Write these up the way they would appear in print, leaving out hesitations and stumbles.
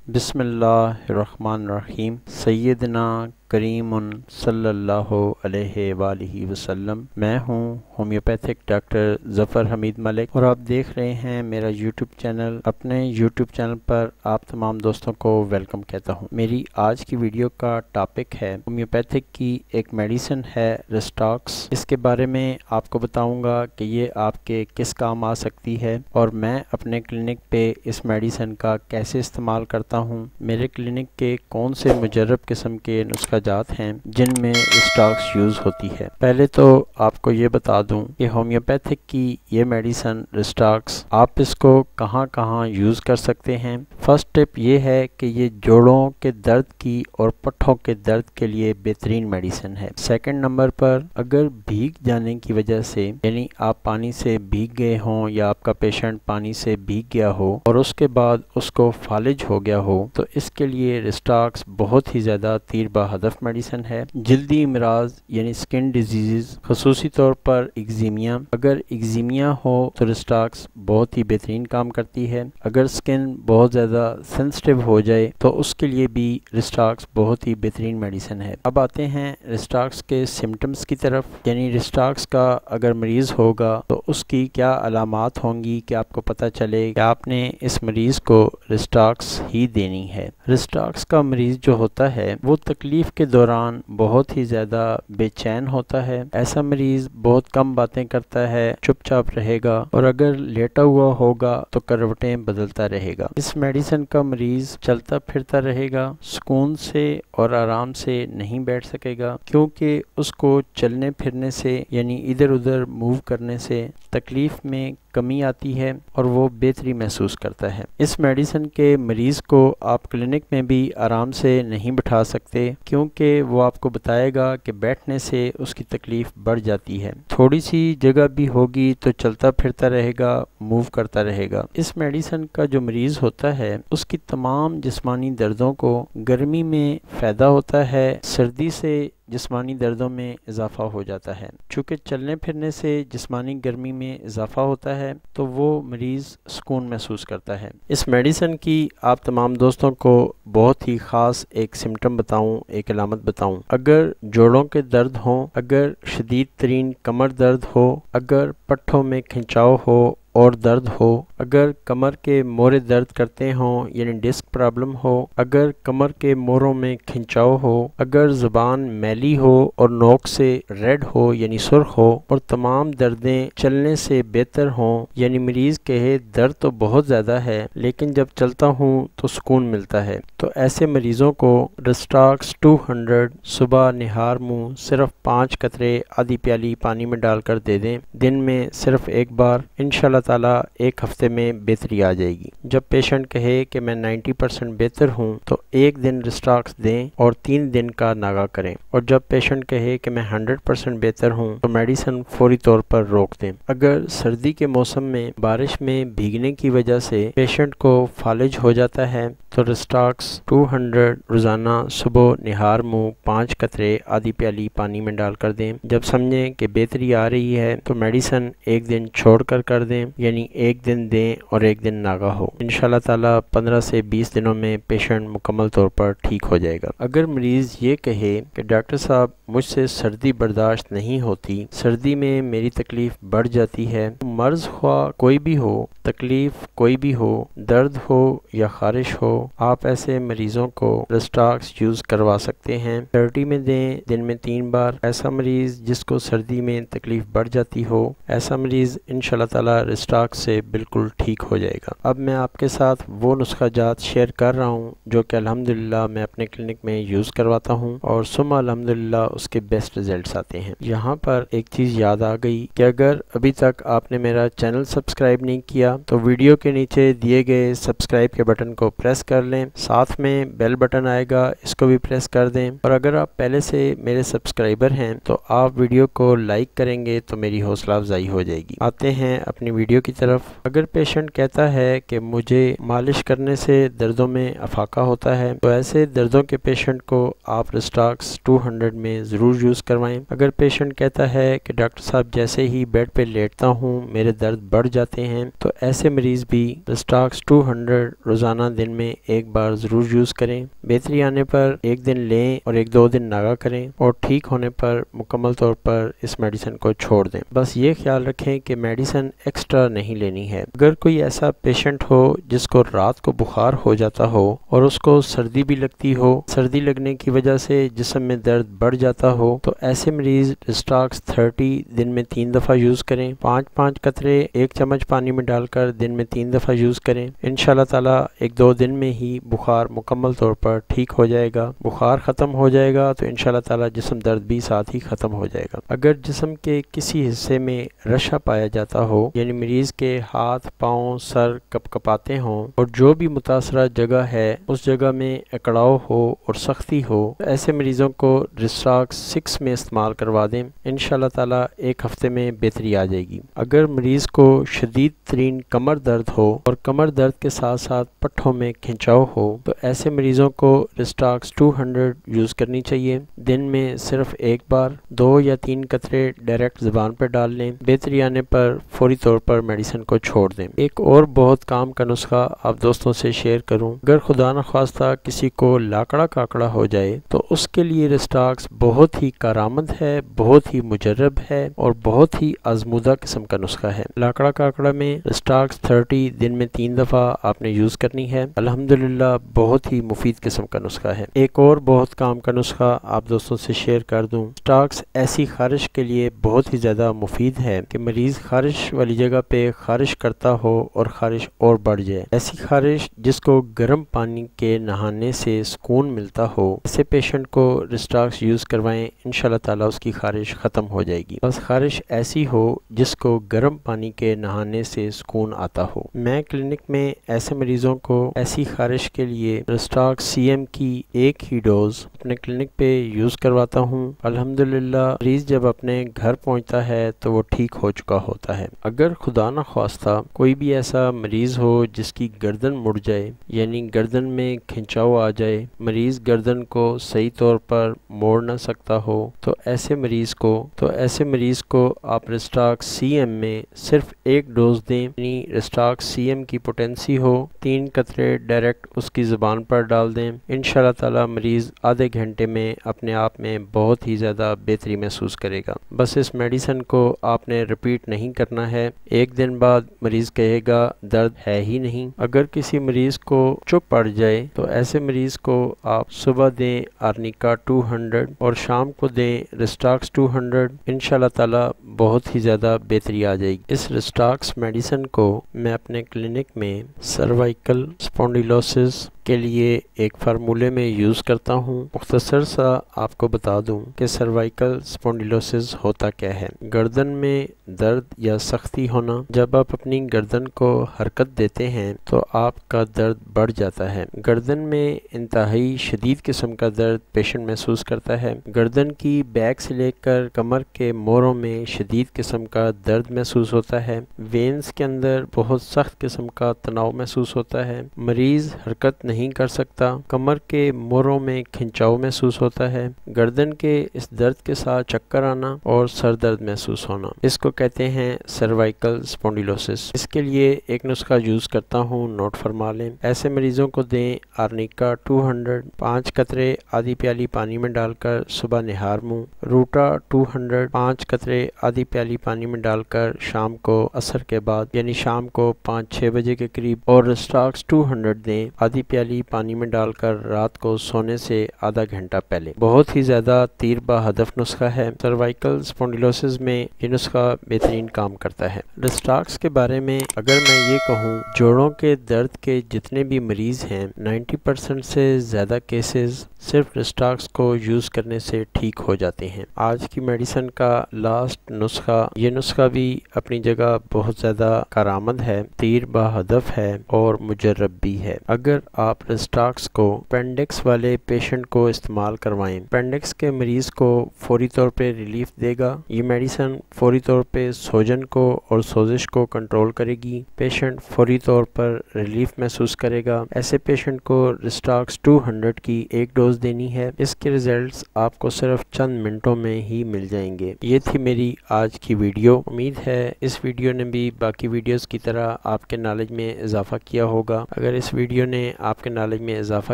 بسم اللہ الرحمن الرحیم سیدنا کریم صلی اللہ علیہ وآلہ وسلم۔ میں ہوں ہومیوپیتھک ڈاکٹر ظفر حمید ملک اور آپ دیکھ رہے ہیں میرا یوٹیوب چینل۔ اپنے یوٹیوب چینل پر آپ تمام دوستوں کو ویلکم کہتا ہوں۔ میری آج کی ویڈیو کا ٹاپک ہے ہومیوپیتھک کی ایک میڈیسن ہے ریسٹاکس۔ اس کے بارے میں آپ کو بتاؤں گا کہ یہ آپ کے کس کام آ سکتی ہے اور میں اپنے کلینک پہ اس میڈیسن کا کیسے استعمال کرتا ہوں۔ میرے کلینک کے کون سے مجرب قسم کے نسخہ جات ہیں جن میں ریسٹاکس یوز ہوتی ہے۔ پہلے تو آپ کو یہ بتا دوں کہ ہومیوپیتھک کی یہ میڈیسن ریسٹاکس آپ اس کو کہاں کہاں یوز کر سکتے ہیں۔ فرسٹ ٹپ یہ ہے کہ یہ جوڑوں کے درد کی اور پٹھوں کے درد کے لیے بہترین میڈیسن ہے۔ سیکنڈ نمبر پر اگر بھیگ جانے کی وجہ سے یعنی آپ پانی سے بھیگ گئے ہوں یا آپ کا پیشنٹ پانی سے بھیگ گیا ہو اور اس کے بعد اس کو فالج ہو گیا ہو تو اس کے لیے ریسٹاکس بہت ہی زیادہ تیر بہدف میڈیسن ہے۔ جلدی امراض یعنی سکن ڈیزیز، خصوصی طور پر ایگزیمیا، اگر ایگزیمیا ہو تو ریسٹاکس بہت ہی بہترین کام کرتی ہے۔ اگر سکن بہت زیادہ سینسٹیو ہو جائے تو اس کے لیے بھی ریسٹاکس بہت ہی بہترین میڈیسن ہے۔ اب آتے ہیں ریسٹاکس کے سمٹمز کی طرف، یعنی ریسٹاکس کا اگر مریض ہوگا تو اس کی کیا علامات ہوں گی کہ آپ کو پتہ چلے کہ آپ نے اس مریض کو ریسٹاکس ہی دینی ہے۔ ریسٹاکس کا مریض جو ہوتا ہے وہ تکلیف کے دوران بہت ہی زیادہ بے چین ہوتا ہے۔ ایسا مریض بہت کم باتیں کرتا ہے، چپ چاپ رہے گا اور اگر لیٹا ہوا ہوگا تو کروٹیں بدلتا رہے گا۔ اس میڈیسن کا مریض چلتا پھرتا رہے گا، سکون سے اور آرام سے نہیں بیٹھ سکے گا کیونکہ اس کو چلنے پھرنے سے یعنی ادھر ادھر موو کرنے سے تکلیف میں کمی آتی ہے اور وہ بہتری محسوس کرتا ہے۔ اس میڈیسن کے مریض کو آپ کلینک میں بھی آرام سے نہیں بٹھا سکتے کیونکہ وہ آپ کو بتائے گا کہ بیٹھنے سے اس کی تکلیف بڑھ جاتی ہے۔ تھوڑی سی جگہ بھی ہوگی تو چلتا پھرتا رہے گا، موو کرتا رہے گا۔ اس میڈیسن کا جو مریض ہوتا ہے اس کی تمام جسمانی دردوں کو گرمی میں فائدہ ہوتا ہے، سردی سے جسمانی دردوں میں اضافہ ہو جاتا ہے۔ چونکہ چلنے پھرنے سے جسمانی گرمی میں اضافہ ہوتا ہے تو وہ مریض سکون محسوس کرتا ہے۔ اس میڈیسن کی آپ تمام دوستوں کو بہت ہی خاص ایک سمٹم بتاؤں، ایک علامت بتاؤں، اگر جوڑوں کے درد ہوں، اگر شدید ترین کمر درد ہو، اگر پٹھوں میں کھنچاؤ ہو اور درد ہو، اگر کمر کے موڑے درد کرتے ہوں یعنی ڈسک پرابلم ہو، اگر کمر کے موڑوں میں کھنچاؤ ہو، اگر زبان میلی ہو اور نوک سے ریڈ ہو یعنی سرخ ہو اور تمام دردیں چلنے سے بہتر ہوں یعنی مریض کہے درد تو بہت زیادہ ہے لیکن جب چلتا ہوں تو سکون ملتا ہے، تو ایسے مریضوں کو ریسٹاکس 200 صبح نہار منہ صرف 5 قطرے آدھی پیالی پانی میں ڈال کر دے دیں، دن میں صرف ایک بار، انشاءاللہ تعالیٰ ایک ہفتے میں بہتری آ جائے گی۔ جب پیشنٹ کہے کہ میں 90% بہتر ہوں تو ایک دن ریسٹاکس دیں اور 3 دن کا ناغہ کریں، اور جب پیشنٹ کہے کہ میں 100% بہتر ہوں تو میڈیسن فوری طور پر روک دیں۔ اگر سردی کے موسم میں بارش میں بھیگنے کی وجہ سے پیشنٹ کو فالج ہو جاتا ہے تو ریسٹاکس 200 روزانہ صبح نہار منہ 5 قطرے آدھی پیالی پانی میں ڈال کر دیں۔ جب سمجھیں کہ بہتری آ رہی ہے تو میڈیسن ایک دن چھوڑ کر دیں، یعنی ایک دن دیں اور ایک دن ناغہ ہو۔ انشاءاللہ تعالیٰ 15 سے 20 دنوں میں پیشنٹ مکمل طور پر ٹھیک ہو جائے گا۔ اگر مریض یہ کہے کہ ڈاکٹر صاحب مجھ سے سردی برداشت نہیں ہوتی، سردی میں میری تکلیف بڑھ جاتی ہے، مرض خواہ کوئی بھی ہو، تکلیف کوئی بھی ہو، درد ہو یا خارش ہو، آپ ایسے مریضوں کو ریسٹاکس یوز کروا سکتے ہیں۔ 30 میں دیں، دن میں 3 بار۔ ایسا مریض جس کو سردی میں تکلیف بڑھ جاتی ہو، ایسا مریض انشاءاللہ تعالیٰ ریسٹاکس سے بالکل ٹھیک ہو جائے گا۔ اب میں آپ کے ساتھ وہ نسخہ جات شیئر کر رہا ہوں جو کہ الحمدللہ میں اپنے کلینک میں یوز کرواتا ہوں اور ثم الحمدللہ اس کے بیسٹ ریزلٹس آتے ہیں۔ یہاں پر ایک چیز یاد آ گئی کہ اگر ابھی تک آپ نے میرا چینل سبسکرائب نہیں کیا تو ویڈیو کے نیچے دیے گئے سبسکرائب کے بٹن کو پریس کر لیں، ساتھ میں بیل بٹن آئے گا، اس کو بھی پریس کر دیں، اور اگر آپ پہلے سے میرے سبسکرائبر ہیں تو آپ ویڈیو کو لائک کریں گے تو میری حوصلہ افزائی ہو جائے گی۔ آتے ہیں اپنی ویڈیو کی طرف۔ اگر پیشنٹ کہتا ہے کہ مجھے مالش کرنے سے دردوں میں افاقہ ہوتا ہے تو ایسے دردوں کے پیشنٹ کو آپ ریسٹاکس 200 میں ضرور یوز کروائیں۔ اگر پیشنٹ کہتا ہے کہ ڈاکٹر صاحب جیسے ہی بیڈ پہ لیٹتا ہوں میرے درد بڑھ جاتے ہیں تو ایسے مریض بھی ریسٹاکس 200 روزانہ دن میں ایک بار ضرور یوز کریں۔ بہتری آنے پر ایک دن لیں اور ایک دو دن ناغہ کریں اور ٹھیک ہونے پر مکمل طور پر اس میڈیسن کو چھوڑ دیں۔ بس یہ خیال رکھیں کہ میڈیسن ایکسٹرا نہیں لینی ہے۔ اگر کوئی ایسا پیشنٹ ہو جس کو رات کو بخار ہو جاتا ہو اور اس کو سردی بھی لگتی ہو، سردی لگنے کی وجہ سے جسم میں درد بڑھ جاتا ہو، تو ایسے مریض رسٹاکس 30 دن میں 3 دفعہ یوز کریں۔ 5 قطرے 1 چمچ پانی میں ڈال کر دن میں 3 دفعہ یوز کریں۔ انشاءاللہ تعالی ایک دو دن میں ہی بخار مکمل طور پر ٹھیک ہو جائے گا۔ بخار ختم ہو جائے گا تو انشاءاللہ تعالی جسم درد بھی ساتھ ہی ختم ہو جائے گا۔ اگر جسم کے کسی حصے میں رشا پایا جاتا ہو، یعنی مریض کے ہاتھ، پاؤں، سر کپکپاتے ہوں اور جو بھی متاثرہ جگہ ہے اس جگہ میں اکڑاؤ ہو اور سختی ہو، تو ایسے مریضوں کو رسٹاکس 6 میں استعمال کروا دیں۔ انشاءاللہ تعالی ایک ہفتے میں بہتری آ جائے گی۔ اگر مریض کو شدید ترین کمر درد ہو اور کمر درد کے ساتھ ساتھ پٹھوں میں کھنچاؤ ہو، تو ایسے مریضوں کو رسٹاکس 200 یوز کرنی چاہیے۔ دن میں صرف ایک بار 2 یا 3 قطرے ڈائریکٹ زبان پر ڈال لیں۔ بہتری آنے پر فوری طور پر میڈیسن کو چھوڑ دیں۔ ایک اور بہت کام کا نسخہ آپ دوستوں سے شیئر کروں، اگر خدا نخواستہ کسی کو لاکڑا کاکڑا ہو جائے تو اس کے لیے رسٹاکس بہت ہی کارآمد ہے، بہت ہی مجرب ہے اور بہت ہی آزمودہ قسم کا نسخہ ہے۔ لاکڑا کاکڑا میں رسٹاکس 30 دن میں 3 دفعہ آپ نے یوز کرنی ہے۔ الحمدللہ بہت ہی مفید قسم کا نسخہ ہے۔ ایک اور بہت کام کا نسخہ آپ دوستوں سے شیئر کر دوں، رسٹاکس ایسی خارش کے لیے بہت ہی زیادہ مفید ہے کہ مریض خارش والی جگہ پہ خارش کرتا ہو اور خارش اور بڑھ جائے، ایسی خارش جس کو گرم پانی کے نہانے سے سکون ملتا ہو، ایسے پیشنٹ کو رسٹاکس یوز کروائیں، انشاءاللہ تعالی اس کی خارش ختم ہو جائے گی۔ بس خارش ایسی ہو جس کو گرم پانی کے نہانے سے سکون آتا ہو۔ میں کلینک میں ایسے مریضوں کو ایسی خارش کے لیے رسٹاکس CM کی ایک ہی ڈوز اپنے کلینک پہ یوز کرواتا ہوں۔ الحمدللہ مریض جب اپنے گھر پہنچتا ہے تو وہ ٹھیک ہو چکا ہوتا ہے۔ اگر خدا نہ خواستہ کوئی بھی ایسا مریض ہو جس کی گردن مڑ جائے، یعنی گردن میں کھنچاؤ آ جائے، مریض گردن کو صحیح طور پر موڑ نہ سکتا ہو، تو ایسے مریض کو آپ رسٹاکس CM میں صرف ایک ڈوز دیں، یعنی رسٹاکس CM کی پوٹینسی ہو، 3 قطرے ڈائریکٹ اس کی زبان پر ڈال دیں۔ انشاءاللہ تعالی مریض آدھے گھنٹے میں اپنے آپ میں بہت ہی زیادہ بہتری محسوس کرے گا۔ بس اس میڈیسن کو آپ نے ریپیٹ نہیں کرنا ہے۔ ایک دن بعد مریض کہے گا درد ہے ہی نہیں۔ اگر کسی مریض کو چپ پڑ جائے تو ایسے مریض کو آپ صبح دیں آرنیکا 200 اور شام کو دیں رسٹاکس 200، انشاءاللہ تعالی بہت ہی زیادہ بہتری آ جائے گی۔ اس رسٹاکس میڈیسن کو میں اپنے کلینک میں سروائیکل اسپونڈیلوسس کے لیے ایک فارمولے میں یوز کرتا ہوں۔ مختصر سا آپ کو بتا دوں کہ سروائیکل اسپونڈیلوسس ہوتا کیا ہے۔ گردن میں درد یا سختی ہونا، جب آپ اپنی گردن کو حرکت دیتے ہیں تو آپ کا درد بڑھ جاتا ہے۔ گردن میں انتہائی شدید قسم کا درد پیشنٹ محسوس کرتا ہے۔ گردن کی بیک سے لے کر کمر کے موڑوں میں شدید قسم کا درد محسوس ہوتا ہے۔ وینز کے اندر بہت سخت قسم کا تناؤ محسوس ہوتا ہے۔ مریض حرکت نہیں کر سکتا۔ کمر کے موڑوں میں کھنچاؤ محسوس ہوتا ہے۔ گردن کے اس درد کے ساتھ چکر آنا اور سر درد محسوس ہونا، اس کو کہتے ہیں سروائیکل اسپونڈیلوسس۔ اس کے لیے ایک نسخہ یوز کرتا ہوں، نوٹ فرما لیں۔ ایسے مریضوں کو دیں آرنیکا 200، 5 قطرے آدھی پیالی پانی میں ڈال کر صبح نہار منہ، روٹا 200، 5 قطرے آدھی پیالی پانی میں ڈال کر شام کو عصر کے بعد، یعنی شام کو 5-6 بجے کے قریب، اور رسٹاکس 200 دیں آدھی پیالی پانی میں ڈال کر رات کو سونے سے آدھا گھنٹہ پہلے۔ بہت ہی زیادہ تیر با ہدف نسخہ ہے۔ سروائیکل اسپونڈیلوسس میں یہ نسخہ بہترین کام کرتا ہے۔ رسٹاکس کے بارے میں اگر میں یہ کہوں، جوڑوں کے درد کے جتنے بھی مریض ہیں 90% سے زیادہ کیسز صرف رسٹاکس کو یوز کرنے سے ٹھیک ہو جاتے ہیں۔ آج کی میڈیسن کا لاسٹ نسخہ، یہ نسخہ بھی اپنی جگہ بہت زیادہ کارآمد ہے، تیر با ہدف ہے اور مجرب بھی ہے۔ اگر آپ رسٹاکس کو اپینڈکس والے پیشنٹ کو استعمال کروائیں، اپینڈکس کے مریض کو فوری طور پہ ریلیف دے گا۔ یہ میڈیسن فوری طور پہ سوجن کو اور سوزش کو کنٹرول کرے گی۔ پیشنٹ فوری طور پر ریلیف محسوس کرے گا۔ ایسے پیشنٹ کو رسٹاکس 200 کی ایک ڈوز دینی ہے۔ اس کے ریزلٹس آپ کو صرف چند منٹوں میں ہی مل جائیں گے۔ یہ تھی میری آج کی ویڈیو۔ امید ہے اس ویڈیو نے بھی باقی ویڈیوز کی طرح آپ کے نالج میں اضافہ کیا ہوگا۔ اگر اس ویڈیو نے آپ آپ کے نالج میں اضافہ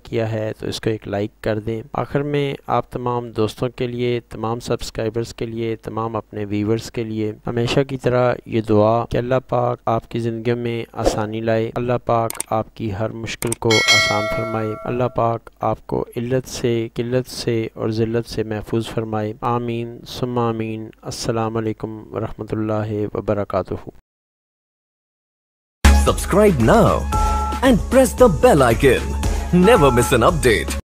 کیا ہے تو اس کو ایک لائک کر دیں۔ آخر میں آپ تمام دوستوں کے لیے، تمام سبسکرائبرز کے لیے، تمام اپنے ویورز کے لیے ہمیشہ کی طرح یہ دعا کہ اللہ پاک آپ کی زندگی میں آسانی لائے، اللہ پاک آپ کی ہر مشکل کو آسان فرمائے، اللہ پاک آپ کو علت سے، قلت سے اور ذلت سے محفوظ فرمائے، آمین ثم آمین۔ السلام علیکم ورحمۃ اللہ وبرکاتہ۔ Subscribe now and press the bell icon. Never miss an update.